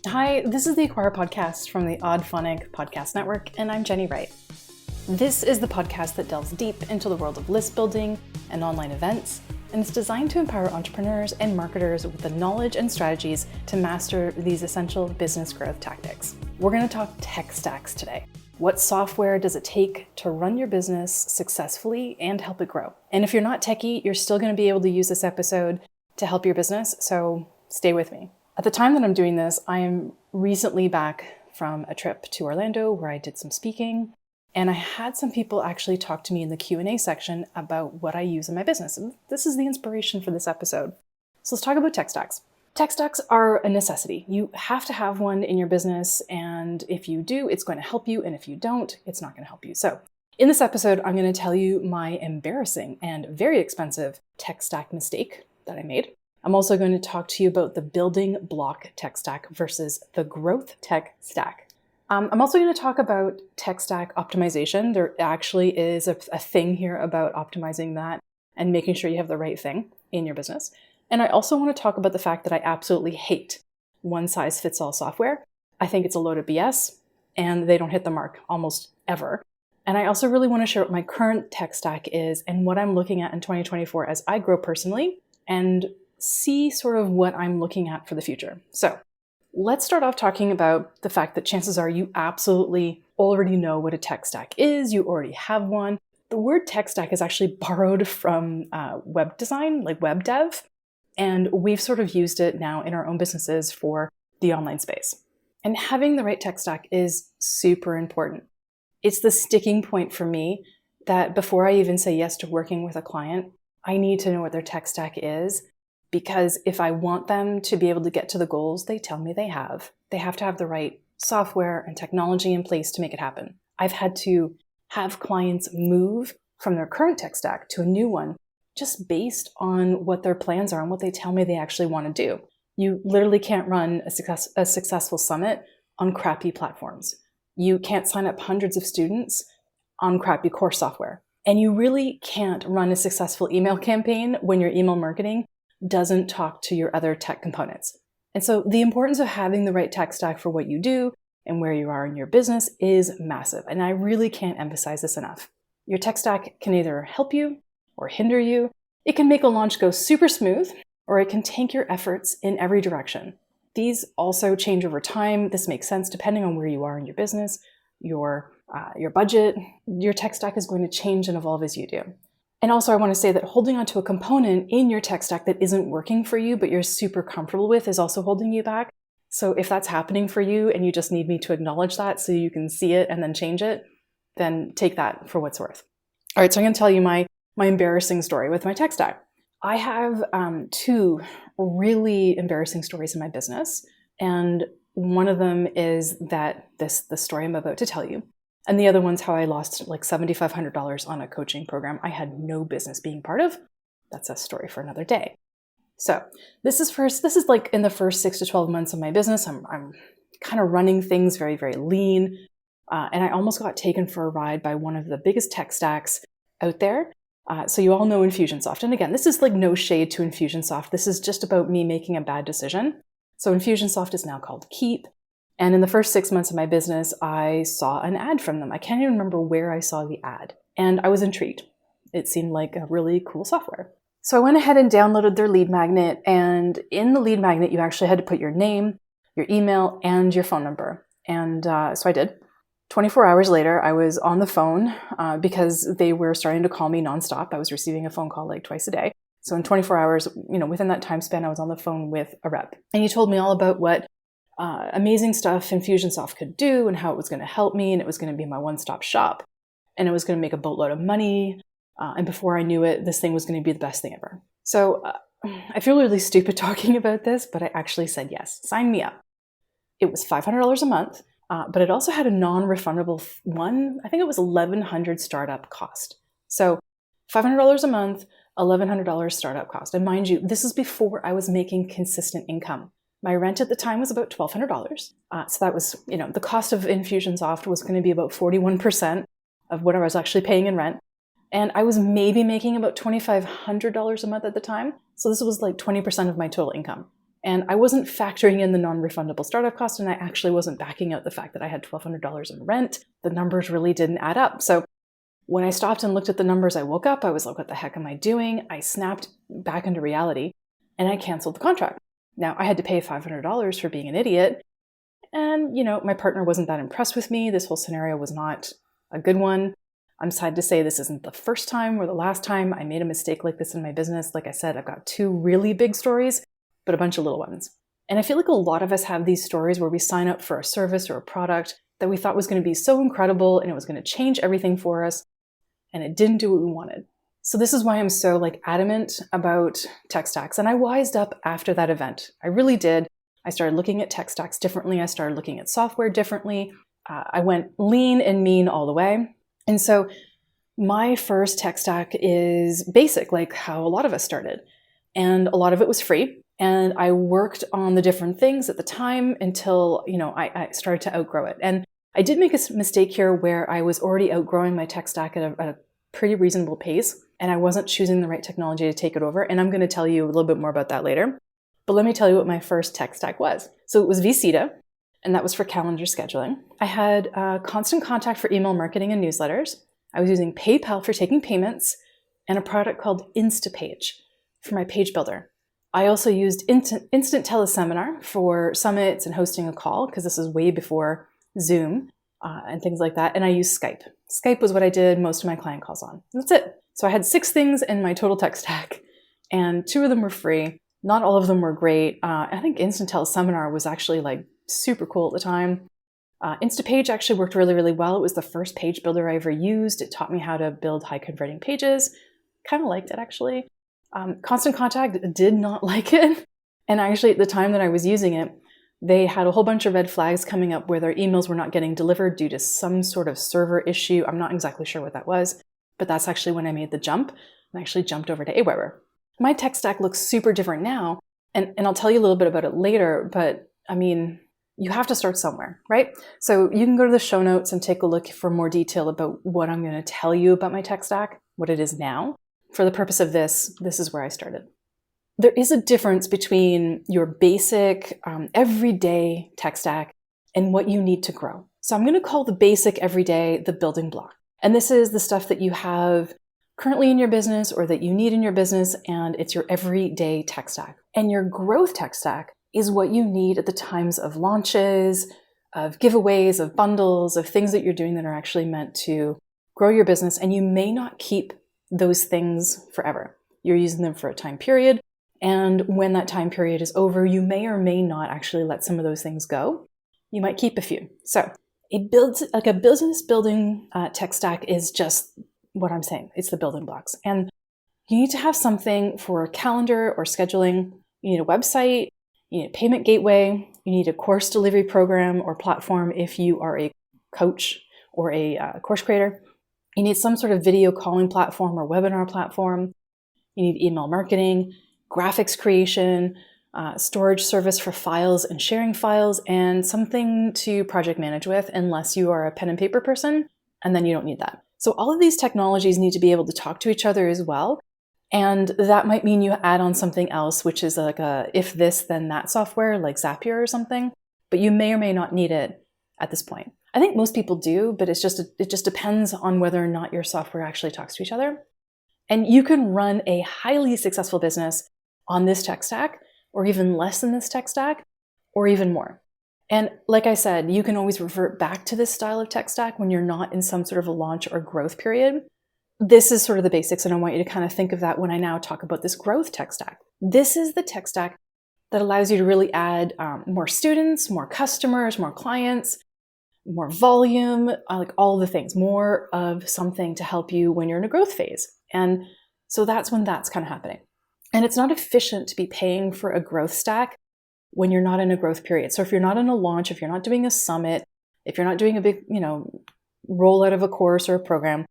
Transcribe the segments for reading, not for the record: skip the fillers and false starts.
Hi, this is the Acquire podcast from the Odd Phonic Podcast Network, and I'm Jennie Wright. This is the podcast that delves deep into the world of list building and online events, and it's designed to empower entrepreneurs and marketers with the knowledge and strategies to master these essential business growth tactics. We're going to talk tech stacks today. What software does it take to run your business successfully and help it grow? And if you're not techie, you're still going to be able to use this episode to help your business, so stay with me. At the time that I'm doing this, I am recently back from a trip to Orlando where I did some speaking, and I had some people actually talk to me in the Q&A section about what I use in my business. And this is the inspiration for this episode. So let's talk about tech stacks. Tech stacks are a necessity. You have to have one in your business, and if you do, it's going to help you, and if you don't, it's not going to help you. So in this episode, I'm going to tell you my embarrassing and very expensive tech stack mistake that I made. I'm also going to talk to you about the building block tech stack versus the growth tech stack. I'm also going to talk about tech stack optimization. There actually is a thing here about optimizing that and making sure you have the right thing in your business. And I also want to talk about the fact that I absolutely hate one-size-fits-all software. I think it's a load of BS, and they don't hit the mark almost ever. And I also really want to share what my current tech stack is and what I'm looking at in 2024 as I grow personally and see sort of what I'm looking at for the future. So let's start off talking about the fact that chances are you absolutely already know what a tech stack is. You already have one. The word tech stack is actually borrowed from web design, like web dev, and we've sort of used it now in our own businesses for the online space. And having the right tech stack is super important. It's the sticking point for me that before I even say yes to working with a client, I need to know what their tech stack is. Because if I want them to be able to get to the goals they tell me they have to have the right software and technology in place to make it happen. I've had to have clients move from their current tech stack to a new one just based on what their plans are and what they tell me they actually want to do. You literally can't run a successful summit on crappy platforms. You can't sign up hundreds of students on crappy course software. And you really can't run a successful email campaign when your email marketing doesn't talk to your other tech components. And so the importance of having the right tech stack for what you do and where you are in your business is massive. And I really can't emphasize this enough. Your tech stack can either help you or hinder you. It can make a launch go super smooth, or it can tank your efforts in every direction. These also change over time. This makes sense depending on where you are in your business, your budget. Your tech stack is going to change and evolve as you do. And also I want to say that holding onto a component in your tech stack that isn't working for you, but you're super comfortable with is also holding you back. So if that's happening for you and you just need me to acknowledge that so you can see it and then change it, then take that for what's worth. All right, so I'm going to tell you my embarrassing story with my tech stack. I have two really embarrassing stories in my business. And one of them is that the story I'm about to tell you. And the other one's how I lost like $7,500 on a coaching program I had no business being part of. That's a story for another day. So this is like in the first 6 to 12 months of my business. I'm kind of running things very, very lean. And I almost got taken for a ride by one of the biggest tech stacks out there. So you all know Infusionsoft. And again, this is like no shade to Infusionsoft. This is just about me making a bad decision. So Infusionsoft is now called Keep. And in the first 6 months of my business, I saw an ad from them. I can't even remember where I saw the ad. And I was intrigued. It seemed like a really cool software. So I went ahead and downloaded their lead magnet. And in the lead magnet, you actually had to put your name, your email, and your phone number. And so I did. 24 hours later, I was on the phone because they were starting to call me nonstop. I was receiving a phone call like twice a day. So in 24 hours, within that time span, I was on the phone with a rep. And he told me all about what amazing stuff Infusionsoft could do and how it was going to help me, and it was going to be my one-stop shop, and it was going to make a boatload of money. And before I knew it, this thing was going to be the best thing ever. So I feel really stupid talking about this, but I actually said yes. Sign me up. It was $500 a month, but it also had a non-refundable one. I think it was $1,100 startup cost. So $500 a month, $1,100 startup cost. And mind you, this is before I was making consistent income. My rent at the time was about $1,200. So that was, the cost of Infusionsoft was going to be about 41% of what I was actually paying in rent. And I was maybe making about $2,500 a month at the time. So this was like 20% of my total income. And I wasn't factoring in the non-refundable startup cost, and I actually wasn't backing out the fact that I had $1,200 in rent. The numbers really didn't add up. So when I stopped and looked at the numbers, I woke up, I was like, what the heck am I doing? I snapped back into reality and I canceled the contract. Now, I had to pay $500 for being an idiot. And, my partner wasn't that impressed with me. This whole scenario was not a good one. I'm sad to say this isn't the first time or the last time I made a mistake like this in my business. Like I said, I've got 2 really big stories, but a bunch of little ones. And I feel like a lot of us have these stories where we sign up for a service or a product that we thought was going to be so incredible and it was going to change everything for us, and it didn't do what we wanted. So this is why I'm so adamant about tech stacks. And I wised up after that event. I really did. I started looking at tech stacks differently. I started looking at software differently. I went lean and mean all the way. And so my first tech stack is basic, like how a lot of us started. And a lot of it was free. And I worked on the different things at the time until, I started to outgrow it. And I did make a mistake here where I was already outgrowing my tech stack at a pretty reasonable pace, and I wasn't choosing the right technology to take it over. And I'm going to tell you a little bit more about that later. But let me tell you what my first tech stack was. So it was vCita, and that was for calendar scheduling. I had Constant Contact for email marketing and newsletters. I was using PayPal for taking payments, and a product called Instapage for my page builder. I also used instant teleseminar for summits and hosting a call, because this is way before Zoom and things like that. And I used Skype. Skype was what I did most of my client calls on. That's it. So I had 6 things in my total tech stack, and 2 of them were free. Not all of them were great. I think Instant Teleseminar was actually super cool at the time. Instapage actually worked really, really well. It was the first page builder I ever used. It taught me how to build high converting pages. Kind of liked it actually. Constant Contact did not like it. And actually at the time that I was using it, they had a whole bunch of red flags coming up where their emails were not getting delivered due to some sort of server issue. I'm not exactly sure what that was, but that's actually when I made the jump and actually jumped over to Aweber. My tech stack looks super different now, and I'll tell you a little bit about it later, but you have to start somewhere, right? So you can go to the show notes and take a look for more detail about what I'm going to tell you about my tech stack, what it is now. For the purpose of this is where I started. There is a difference between your basic, everyday tech stack and what you need to grow. So I'm going to call the basic everyday the building block. And this is the stuff that you have currently in your business or that you need in your business, and it's your everyday tech stack. And your growth tech stack is what you need at the times of launches, of giveaways, of bundles, of things that you're doing that are actually meant to grow your business. And you may not keep those things forever. You're using them for a time period. And when that time period is over, you may or may not actually let some of those things go. You might keep a few. So a business building tech stack is just what I'm saying. It's the building blocks. And you need to have something for calendar or scheduling. You need a website, you need a payment gateway, you need a course delivery program or platform if you are a coach or a course creator. You need some sort of video calling platform or webinar platform. You need email marketing, graphics creation, storage service for files and sharing files, and something to project manage with, unless you are a pen and paper person, and then you don't need that. So all of these technologies need to be able to talk to each other as well. And that might mean you add on something else, which is like a if this, then that software, like Zapier or something, but you may or may not need it at this point. I think most people do, but it just depends on whether or not your software actually talks to each other. And you can run a highly successful business on this tech stack, or even less than this tech stack, or even more. And like I said, you can always revert back to this style of tech stack when you're not in some sort of a launch or growth period. This is sort of the basics, and I want you to kind of think of that when I now talk about this growth tech stack. This is the tech stack that allows you to really add more students, more customers, more clients, more volume, like all the things, more of something to help you when you're in a growth phase. And so that's when that's kind of happening. And it's not efficient to be paying for a growth stack when you're not in a growth period. So if you're not in a launch, if you're not doing a summit, if you're not doing a big, rollout of a course or a program,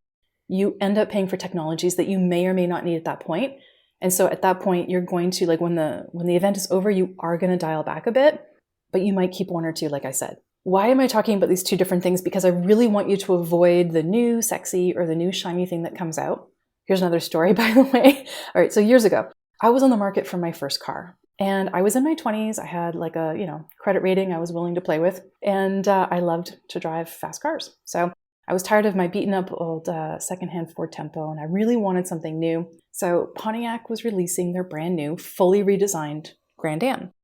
you end up paying for technologies that you may or may not need at that point. And so at that point, you're going to, like when the event is over, you are going to dial back a bit, but you might keep one or two, like I said. Why am I talking about these two different things? Because I really want you to avoid the new sexy or the new shiny thing that comes out. Here's another story, by the way. All right, so years ago, I was on the market for my first car. And I was in my 20s. I had like a, credit rating I was willing to play with. And I loved to drive fast cars. So I was tired of my beaten up old secondhand Ford Tempo, and I really wanted something new. So Pontiac was releasing their brand new, fully redesigned Grand Am.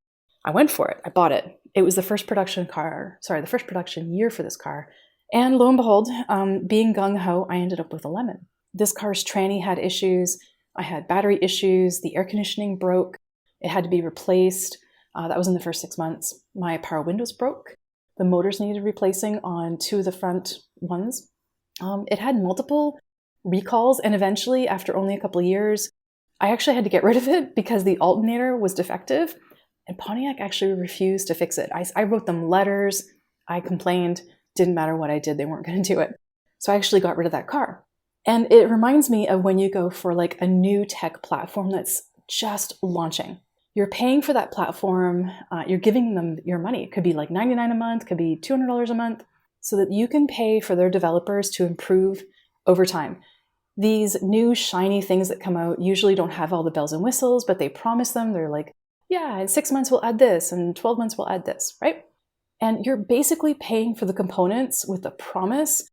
I went for it. I bought it. It was the first production year for this car. And lo and behold, being gung-ho, I ended up with a lemon. This car's tranny had issues. I had battery issues. The air conditioning broke. It had to be replaced. That was in the first 6 months. My power windows broke. The motors needed replacing on 2 of the front ones. It had multiple recalls, and eventually, after only a couple of years, I actually had to get rid of it because the alternator was defective, and Pontiac actually refused to fix it. I wrote them letters. I complained. Didn't matter what I did, they weren't going to do it. So I actually got rid of that car. And it reminds me of when you go for like a new tech platform that's just launching. You're paying for that platform, you're giving them your money. It could be like $99 a month, could be $200 a month, so that you can pay for their developers to improve over time. These new shiny things that come out usually don't have all the bells and whistles, but they promise them. They're like, yeah, in 6 months we'll add this, and 12 months we'll add this, right? And you're basically paying for the components with a promise.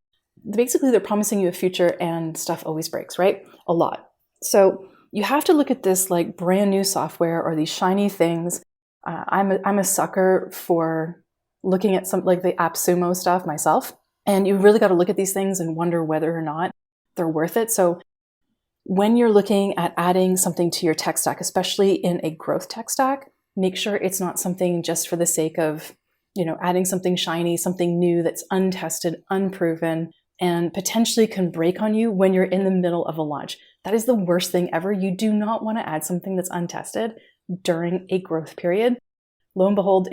Basically, they're promising you a future, and stuff always breaks, right? A lot. So you have to look at this like brand new software or these shiny things. I'm a sucker for looking at some like the AppSumo stuff myself. And you really got to look at these things and wonder whether or not they're worth it. So when you're looking at adding something to your tech stack, especially in a growth tech stack, make sure it's not something just for the sake of, adding something shiny, something new that's untested, unproven, and potentially can break on you when you're in the middle of a launch. That is the worst thing ever. You do not want to add something that's untested during a growth period. Lo and behold,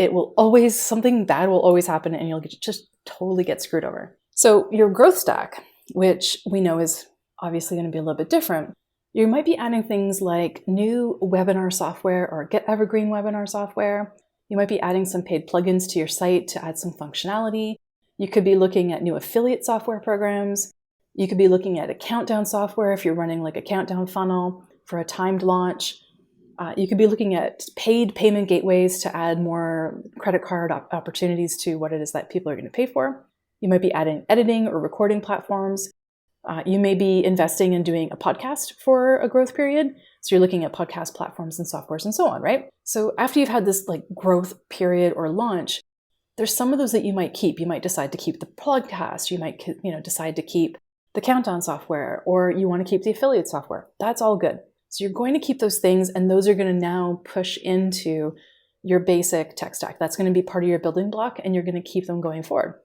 something bad will always happen, and you'll just totally get screwed over. So your growth stack, which we know is obviously going to be a little bit different, you might be adding things like new webinar software or Get Evergreen webinar software. You might be adding some paid plugins to your site to add some functionality. You could be looking at new affiliate software programs. You could be looking at a countdown software if you're running like a countdown funnel for a timed launch. You could be looking at paid payment gateways to add more credit card opportunities to what it is that people are going to pay for. You might be adding editing or recording platforms. You may be investing in doing a podcast for a growth period. So you're looking at podcast platforms and softwares and so on, right? So after you've had this like growth period or launch, there's some of those that you might keep. You might decide to keep the podcast. You might, decide to keep the countdown software, or you want to keep the affiliate software. That's all good. So you're going to keep those things, and those are going to now push into your basic tech stack. That's going to be part of your building block, and you're going to keep them going forward.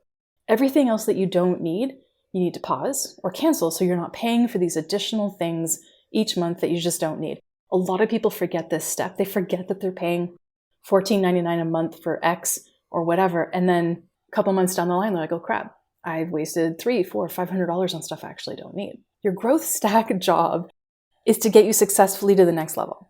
Everything else that you don't need, you need to pause or cancel so you're not paying for these additional things each month that you just don't need. A lot of people forget this step. They forget that they're paying $14.99 a month for X or whatever, and then a couple months down the line, they're like, oh crap, I've wasted $300, $400, $500 on stuff I actually don't need. Your growth stack job is to get you successfully to the next level.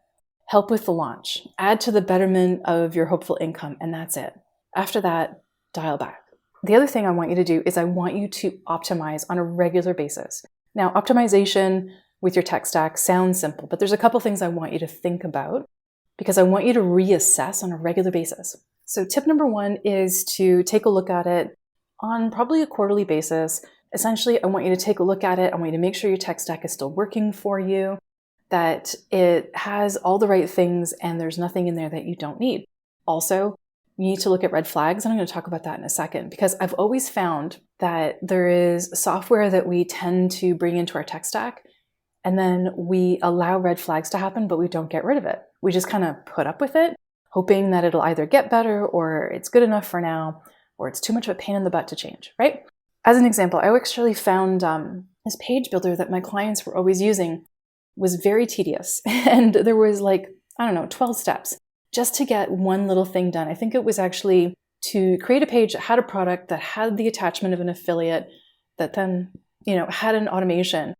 Help with the launch, add to the betterment of your hopeful income, and that's it. After that, dial back. The other thing I want you to do is I want you to optimize on a regular basis. Now, optimization with your tech stack sounds simple, but there's a couple things I want you to think about because I want you to reassess on a regular basis. So tip number 1 is to take a look at it on probably a quarterly basis. Essentially, I want you to take a look at it. I want you to make sure your tech stack is still working for you, that it has all the right things and there's nothing in there that you don't need. Also, you need to look at red flags, and I'm going to talk about that in a second, because I've always found that there is software that we tend to bring into our tech stack, and then we allow red flags to happen, but we don't get rid of it. We just kind of put up with it, hoping that it'll either get better or it's good enough for now, or it's too much of a pain in the butt to change, right? As an example, I actually found this page builder that my clients were always using was very tedious. And there was 12 steps just to get one little thing done. I think it was actually to create a page that had a product that had the attachment of an affiliate that then, had an automation.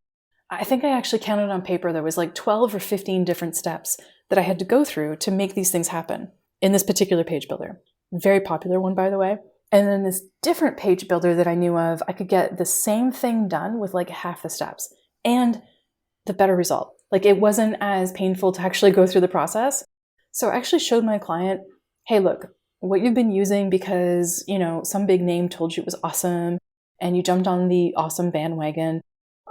I think I actually counted on paper, there was 12 or 15 different steps that I had to go through to make these things happen in this particular page builder. Very popular one, by the way. And then this different page builder that I knew of, I could get the same thing done with half the steps and the better result. Like it wasn't as painful to actually go through the process. So I actually showed my client, hey, look, what you've been using because, some big name told you it was awesome and you jumped on the awesome bandwagon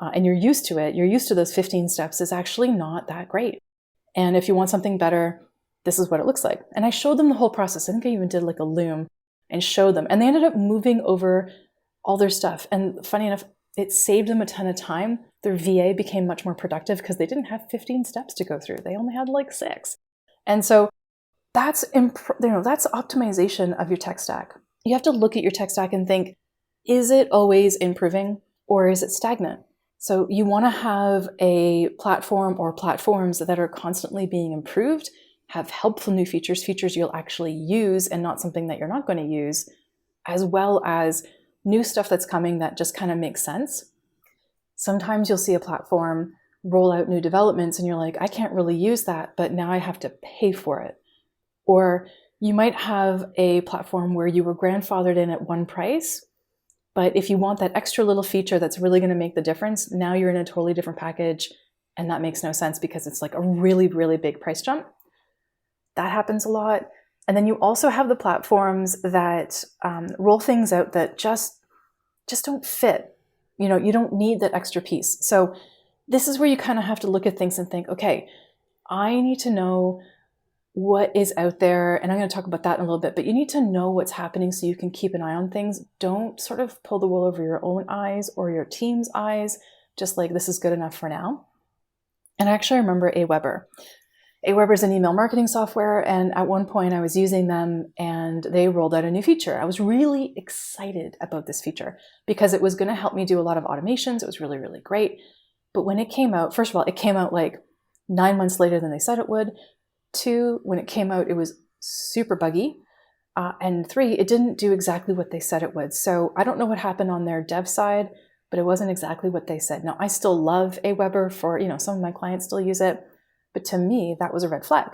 and you're used to it. You're used to those 15 steps is actually not that great. And if you want something better, this is what it looks like. And I showed them the whole process. I think I even did like a loom and showed them. And they ended up moving over all their stuff. And funny enough, it saved them a ton of time. Their VA became much more productive because they didn't have 15 steps to go through. They only had like 6. And so that's optimization of your tech stack. You have to look at your tech stack and think, is it always improving or is it stagnant? So you want to have a platform or platforms that are constantly being improved, have helpful new features you'll actually use and not something that you're not going to use, as well as new stuff that's coming that just kind of makes sense. Sometimes you'll see a platform roll out new developments and you're like, I can't really use that, but now I have to pay for it. Or you might have a platform where you were grandfathered in at one price, but if you want that extra little feature that's really going to make the difference, now you're in a totally different package, and that makes no sense because it's like a really, really big price jump. That happens a lot. And then you also have the platforms that roll things out that just don't fit. You don't need that extra piece. So this is where you kind of have to look at things and think, okay, I need to know what is out there. And I'm going to talk about that in a little bit, but you need to know what's happening so you can keep an eye on things. Don't sort of pull the wool over your own eyes or your team's eyes, just like this is good enough for now. And I actually remember Aweber. Aweber is an email marketing software. And at one point I was using them and they rolled out a new feature. I was really excited about this feature because it was going to help me do a lot of automations. It was really, really great. But when it came out, first of all, it came out like 9 months later than they said it would. 2, when it came out, it was super buggy. And 3, it didn't do exactly what they said it would. So I don't know what happened on their dev side, but it wasn't exactly what they said. Now, I still love Aweber for, some of my clients still use it. But to me, that was a red flag.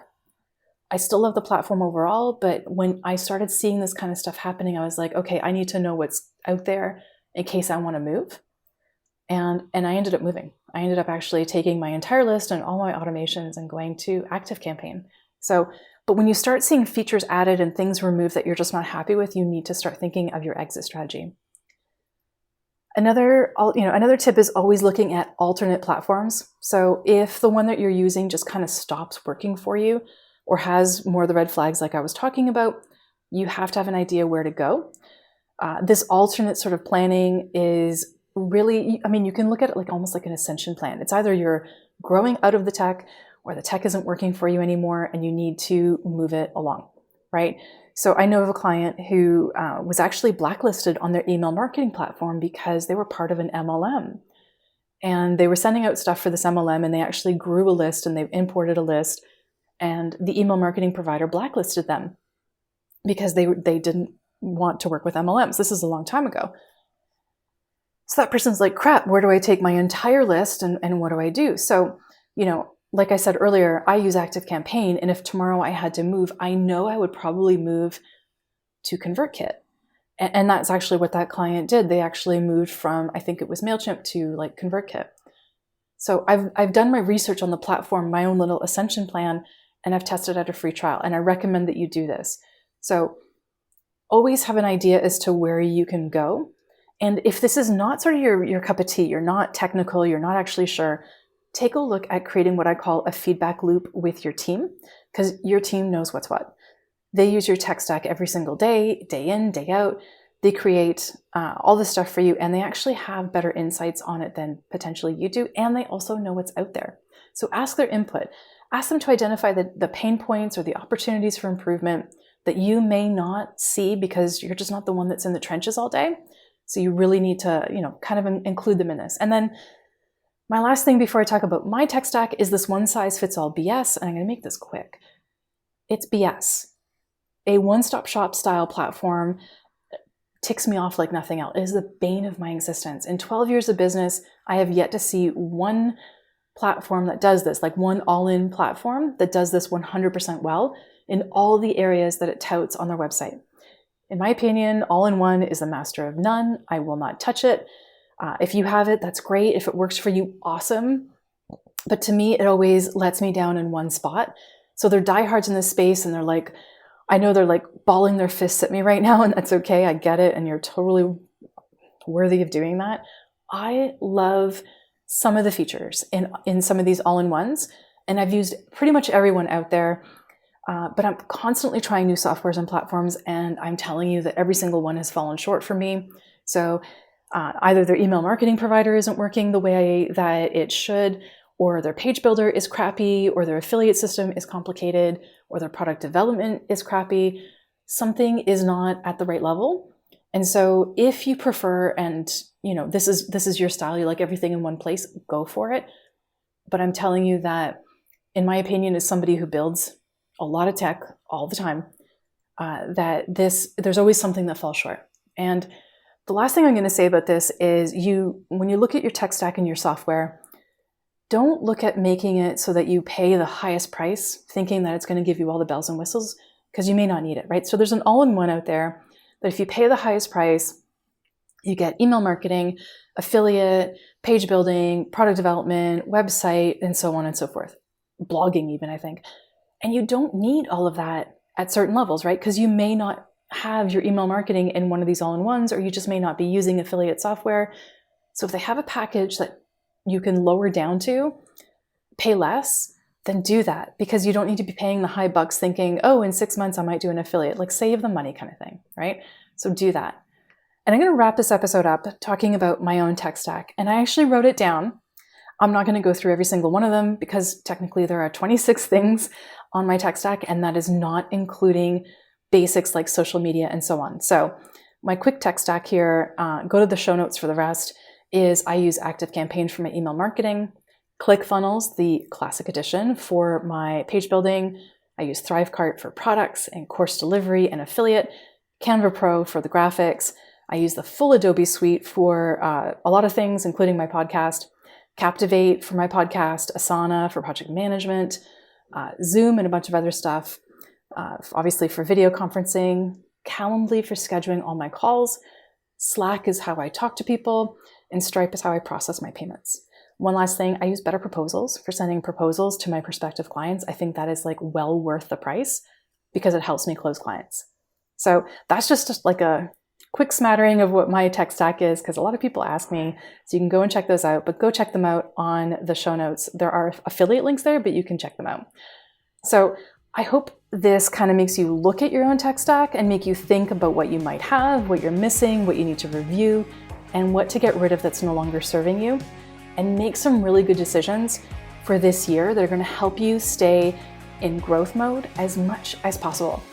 I still love the platform overall, but when I started seeing this kind of stuff happening, I was like, okay, I need to know what's out there in case I want to move. And I ended up moving. I ended up actually taking my entire list and all my automations and going to ActiveCampaign. But when you start seeing features added and things removed that you're just not happy with, you need to start thinking of your exit strategy. Another tip is always looking at alternate platforms. So if the one that you're using just kind of stops working for you or has more of the red flags like I was talking about, you have to have an idea where to go. This alternate sort of planning is really, you can look at it like almost like an ascension plan. It's either you're growing out of the tech or the tech isn't working for you anymore and you need to move it along, right? So I know of a client who was actually blacklisted on their email marketing platform because they were part of an MLM. And they were sending out stuff for this MLM and they actually grew a list and they imported a list and the email marketing provider blacklisted them because they didn't want to work with MLMs. This is a long time ago. So that person's like, crap, where do I take my entire list and what do I do? So, like I said earlier, I use ActiveCampaign, and if tomorrow I had to move, I know I would probably move to ConvertKit. And that's actually what that client did. They actually moved from, I think it was MailChimp to like ConvertKit. So I've done my research on the platform, my own little ascension plan, and I've tested out a free trial, and I recommend that you do this. So always have an idea as to where you can go. And if this is not sort of your cup of tea, you're not technical, you're not actually sure, take a look at creating what I call a feedback loop with your team, because your team knows what's what. They use your tech stack every single day, day in, day out. They create all this stuff for you, and they actually have better insights on it than potentially you do, and they also know what's out there. So ask their input. Ask them to identify the pain points or the opportunities for improvement that you may not see because you're just not the one that's in the trenches all day. So you really need to, kind of include them in this. And then my last thing before I talk about my tech stack is this one size fits all BS, and I'm going to make this quick. It's BS. A one-stop shop style platform ticks me off like nothing else. It is the bane of my existence. In 12 years of business, I have yet to see one platform that does this, like one all-in platform that does this 100% well in all the areas that it touts on their website. In my opinion, all-in-one is the master of none. I will not touch it. If you have it, that's great. If it works for you, awesome. But to me, it always lets me down in one spot. So they're diehards in this space, and they're like, I know they're like balling their fists at me right now, and that's okay. I get it. And you're totally worthy of doing that. I love some of the features in some of these all-in-ones, and I've used pretty much every one out there. But I'm constantly trying new softwares and platforms, and I'm telling you that every single one has fallen short for me. So either their email marketing provider isn't working the way that it should, or their page builder is crappy, or their affiliate system is complicated, or their product development is crappy. Something is not at the right level. And so if you prefer, and this is your style, you like everything in one place, go for it. But I'm telling you that, in my opinion, as somebody who builds a lot of tech all the time, that there's always something that falls short. And the last thing I'm going to say about this is when you look at your tech stack and your software, don't look at making it so that you pay the highest price, thinking that it's going to give you all the bells and whistles, because you may not need it, right? So there's an all-in-one out there that if you pay the highest price, you get email marketing, affiliate, page building, product development, website, and so on and so forth. Blogging even, I think. And you don't need all of that at certain levels, right? Because you may not have your email marketing in one of these all-in-ones, or you just may not be using affiliate software. So if they have a package that you can lower down to, pay less, then do that, because you don't need to be paying the high bucks thinking, oh, in 6 months I might do an affiliate, like save the money kind of thing, right? So do that. And I'm going to wrap this episode up talking about my own tech stack. And I actually wrote it down. I'm not going to go through every single one of them, because technically there are 26 things on my tech stack, and that is not including basics like social media and so on. So my quick tech stack here, go to the show notes for the rest, is I use ActiveCampaign for my email marketing, ClickFunnels, the classic edition, for my page building. I use ThriveCart for products and course delivery and affiliate, Canva Pro for the graphics. I use the full Adobe suite for a lot of things, including my podcast, Captivate for my podcast, Asana for project management, Zoom and a bunch of other stuff, obviously for video conferencing, Calendly for scheduling all my calls, Slack is how I talk to people, and Stripe is how I process my payments. One last thing, I use Better Proposals for sending proposals to my prospective clients. I think that is like well worth the price, because it helps me close clients. So that's just like a quick smattering of what my tech stack is, because a lot of people ask me. So you can go and check those out, but go check them out on the show notes. There are affiliate links there, but you can check them out. So I hope this kind of makes you look at your own tech stack and make you think about what you might have, what you're missing, what you need to review, and what to get rid of that's no longer serving you, and make some really good decisions for this year that are going to help you stay in growth mode as much as possible.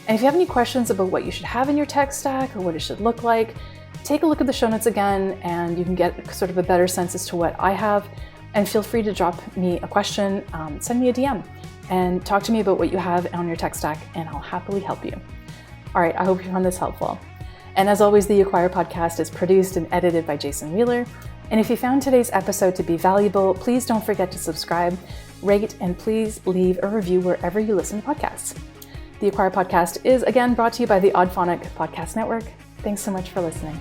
And if you have any questions about what you should have in your tech stack or what it should look like, take a look at the show notes again, and you can get sort of a better sense as to what I have. And feel free to drop me a question, send me a DM, and talk to me about what you have on your tech stack, and I'll happily help you. All right, I hope you found this helpful. And as always, the Acquire podcast is produced and edited by Jason Wheeler. And if you found today's episode to be valuable, please don't forget to subscribe, rate, and please leave a review wherever you listen to podcasts. The Acquire podcast is again brought to you by the Odd Podcast Network. Thanks so much for listening.